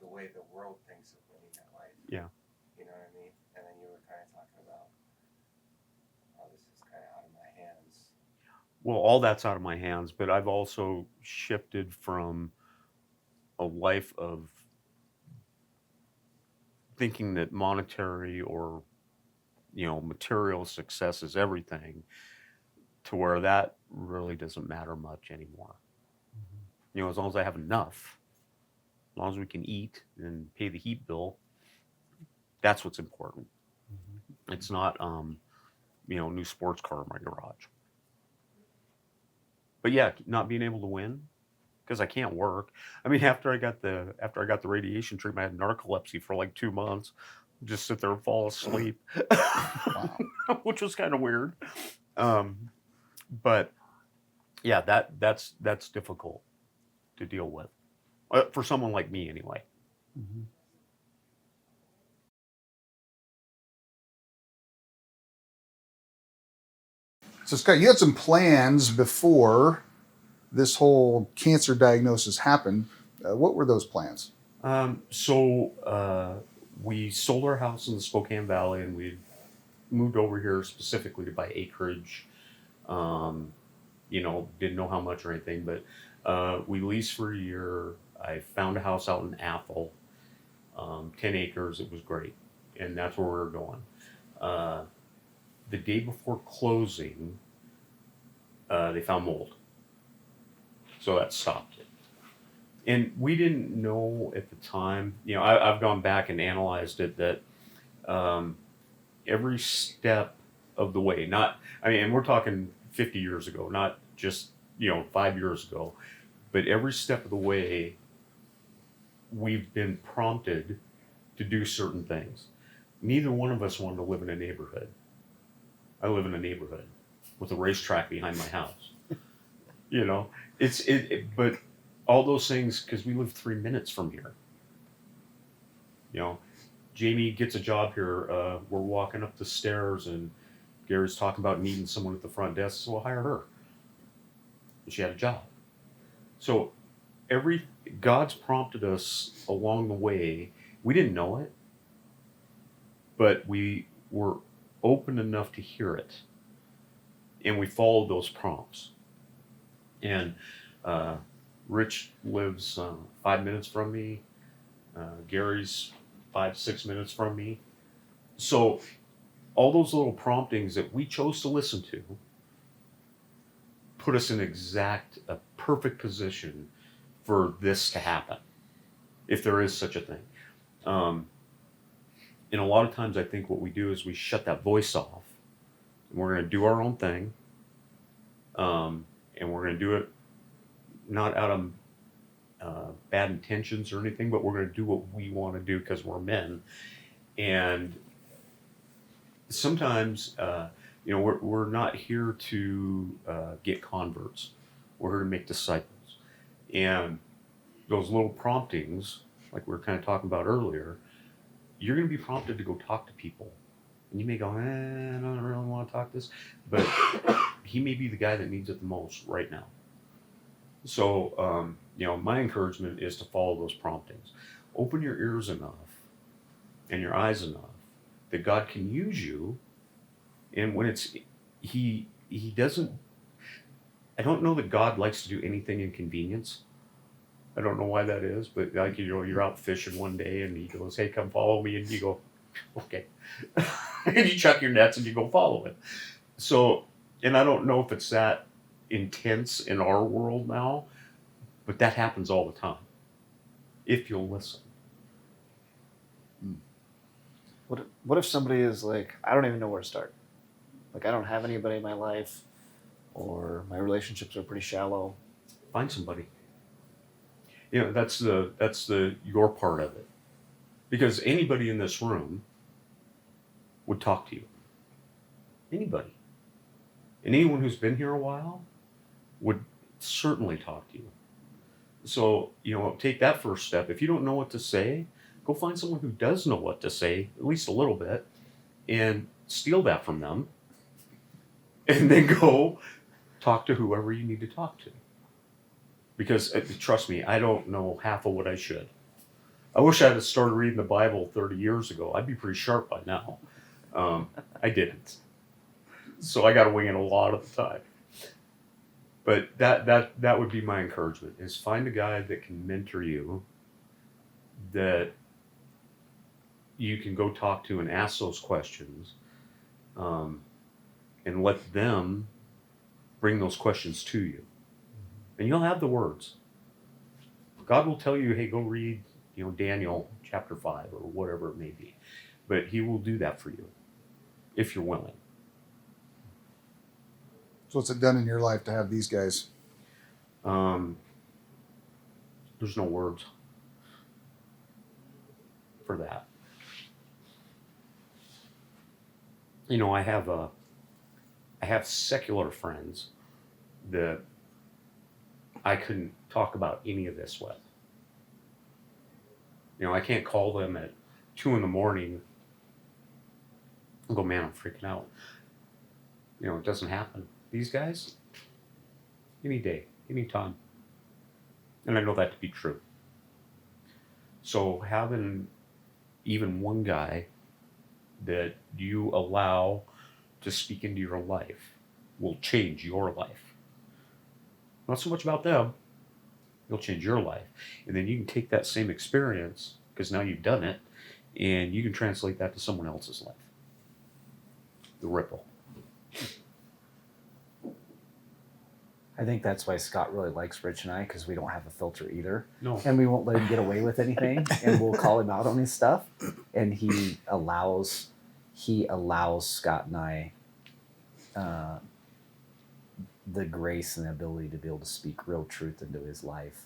the way the world thinks of winning at life. Yeah. You know what I mean? And then you were kind of talking about, oh, this is kind of out of my hands. Well, all that's out of my hands, but I've also shifted from a life of thinking that monetary or material success is everything, to where that really doesn't matter much anymore. As long as I have enough, as long as we can eat and pay the heat bill, that's what's important. It's not new sports car in my garage. But yeah, not being able to win because I can't work. I mean, after I got the radiation treatment, I had narcolepsy for like 2 months. Just sit there and fall asleep, which was kind of weird. But yeah, that's difficult to deal with for someone like me, anyway. So Scott, you had some plans before this whole cancer diagnosis happened. What were those plans? We sold our house in the Spokane Valley, and we moved over here specifically to buy acreage. Didn't know how much or anything, but we leased for a year. I found a house out in Athol, 10 acres. It was great, and that's where we were going. The day before closing, they found mold, so that stopped it. And we didn't know at the time. I've gone back and analyzed it that every step of the way, and we're talking 50 years ago, not just 5 years ago, but every step of the way, we've been prompted to do certain things. Neither one of us wanted to live in a neighborhood. I live in a neighborhood with a racetrack behind my house. But all those things, because we live 3 minutes from here. Jamie gets a job here. We're walking up the stairs, and Gary's talking about needing someone at the front desk, so we'll hire her. And she had a job. So God's prompted us along the way. We didn't know it, but we were open enough to hear it, and we followed those prompts. And Rich lives 5 minutes from me. Gary's 5-6 minutes from me. So all those little promptings that we chose to listen to put us in a perfect position for this to happen, if there is such a thing. And a lot of times I think what we do is we shut that voice off, and we're going to do our own thing. And we're going to do it not out of bad intentions or anything, but we're going to do what we want to do because we're men. And sometimes, we're not here to get converts. We're here to make disciples. And those little promptings, like we were kind of talking about earlier, you're going to be prompted to go talk to people. And you may go, I don't really want to talk this. But he may be the guy that needs it the most right now. So, my encouragement is to follow those promptings. Open your ears enough and your eyes enough that God can use you. And when he doesn't, I don't know that God likes to do anything in convenience. I don't know why that is, but you're out fishing one day and he goes, hey, come follow me. And you go, okay. And you chuck your nets and you go follow it. So, and I don't know if it's that intense in our world now, but that happens all the time if you'll listen. What if somebody is like, I don't even know where to start? Like, I don't have anybody in my life, or my relationships are pretty shallow. Find somebody. That's the your part of it, because anybody in this room would talk to you. Anybody, and anyone who's been here a while would certainly talk to you. So take that first step. If you don't know what to say, go find someone who does know what to say, at least a little bit, and steal that from them, and then go talk to whoever you need to talk to. Because trust me, I don't know half of what I should. I wish I had started reading the Bible 30 years ago. I'd be pretty sharp by now. I didn't. So I got to wing it a lot of the time. But that would be my encouragement, is find a guy that can mentor you, that you can go talk to and ask those questions, and let them bring those questions to you. And you'll have the words. God will tell you, hey, go read, Daniel chapter 5 or whatever it may be. But he will do that for you if you're willing. So what's it done in your life to have these guys? There's no words for that. I have secular friends that I couldn't talk about any of this with. I can't call them at 2 a.m. and go, man, I'm freaking out. It doesn't happen. These guys, any day, any time. And I know that to be true. So having even one guy that you allow to speak into your life will change your life. Not so much about them, it'll change your life. And then you can take that same experience, because now you've done it, and you can translate that to someone else's life. The ripple. I think that's why Scott really likes Rich and I, because we don't have a filter either. No. And we won't let him get away with anything, and we'll call him out on his stuff. And he allows Scott and I the grace and the ability to be able to speak real truth into his life,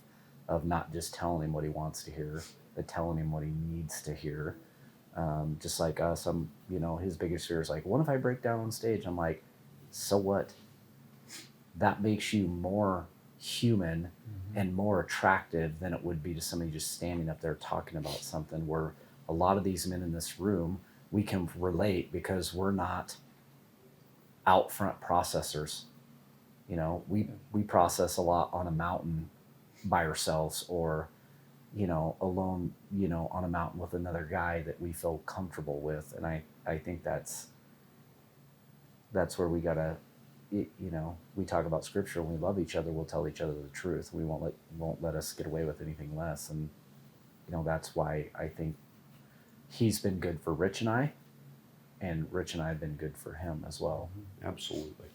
of not just telling him what he wants to hear, but telling him what he needs to hear. Just like us, his biggest fear is like, what if I break down on stage? I'm like, so what? That makes you more human and more attractive than it would be to somebody just standing up there talking about something, where a lot of these men in this room, we can relate because we're not out front processors. We process a lot on a mountain by ourselves, or alone, on a mountain with another guy that we feel comfortable with. And I think that's where we gotta, we talk about scripture. When we love each other, we'll tell each other the truth. We won't let us get away with anything less. And that's why I think he's been good for Rich and I, and Rich and I have been good for him as well. Absolutely.